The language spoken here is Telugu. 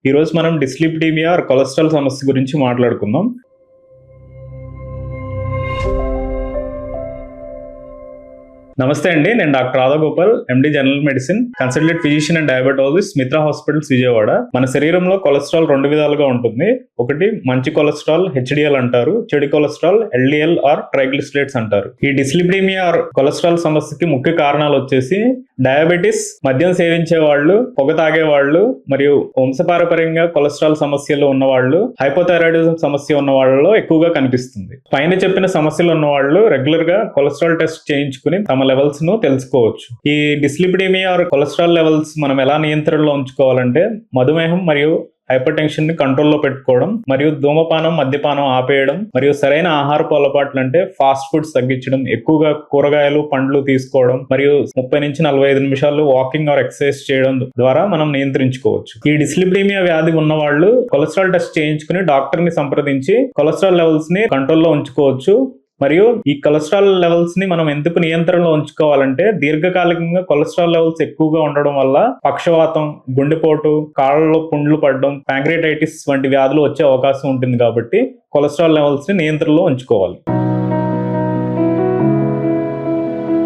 ఈరోజు మనం డిస్లిపిడీమియా ఆర్ కొలెస్ట్రాల్ సమస్య గురించి మాట్లాడుకుందాం. నమస్తే అండి, నేను doctor Radhagopal, MD general medicine, consultant physician and diabetologist, Mitra hospitals, Vijayawada. మన శరీరంలో కొలెస్ట్రాల్ 2 విధాలుగా ఉంటుంది. ఒకటి మంచి కొలెస్ట్రాల్, హెచ్డిఎల్ అంటారు. చెడు కొలెస్ట్రాల్, ఎల్డిఎల్ ఆర్ ట్రైగ్లిసరైడ్స్ అంటారు. ఈ డిస్లిపిడీమియా ఆర్ కొలెస్ట్రాల్ సమస్యకి ముఖ్య కారణాలు వచ్చేసి డయాబెటిస్, మద్యం సేవించే వాళ్ళు, పొగ తాగే వాళ్ళు, మరియు వంశపారపర్యంగా కొలెస్ట్రాల్ సమస్యలు ఉన్నవాళ్ళు, హైపోథైరాయిడిజం సమస్య ఉన్న వాళ్ళలో ఎక్కువగా కనిపిస్తుంది. పైన చెప్పిన సమస్యలు ఉన్న వాళ్ళు రెగ్యులర్ గా కొలెస్ట్రాల్ టెస్ట్ చేయించుకుని తమ లెవెల్స్ ను తెలుసుకోవచ్చు. ఈ డిస్లిపిడీమియా ఆర్ కొలెస్ట్రాల్ లెవెల్స్ మనం ఎలా నియంత్రణలో ఉంచుకోవాలంటే మధుమేహం మరియు హైపర్ టెన్షన్ ని కంట్రోల్లో పెట్టుకోవడం, మరియు ధూమపానం, మద్యపానం ఆపేయడం, మరియు సరైన ఆహారపు అలవాట్లు అంటే ఫాస్ట్ ఫుడ్స్ తగ్గించడం, ఎక్కువగా కూరగాయలు, పండ్లు తీసుకోవడం, మరియు 30 నుంచి 45 నిమిషాలు వాకింగ్ ఆర్ ఎక్సర్సైజ్ చేయడం ద్వారా మనం నియంత్రించుకోవచ్చు. ఈ డిస్లిపిడీమియా వ్యాధి ఉన్న వాళ్ళు కొలెస్ట్రాల్ టెస్ట్ చేయించుకుని డాక్టర్ ని సంప్రదించి కొలెస్ట్రాల్ లెవెల్స్ ని కంట్రోల్లో ఉంచుకోవచ్చు. మరియు ఈ కొలెస్ట్రాల్ లెవెల్స్ ని మనం ఎందుకు నియంత్రణలో ఉంచుకోవాలంటే దీర్ఘకాలికంగా కొలెస్ట్రాల్ లెవెల్స్ ఎక్కువగా ఉండడం వల్ల పక్షవాతం, గుండెపోటు, కాళ్ళలో పుండ్లు పడడం, ప్యాంక్రియాటైటిస్ వంటి వ్యాధులు వచ్చే అవకాశం ఉంటుంది. కాబట్టి కొలెస్ట్రాల్ లెవెల్స్ ని నియంత్రణలో ఉంచుకోవాలి.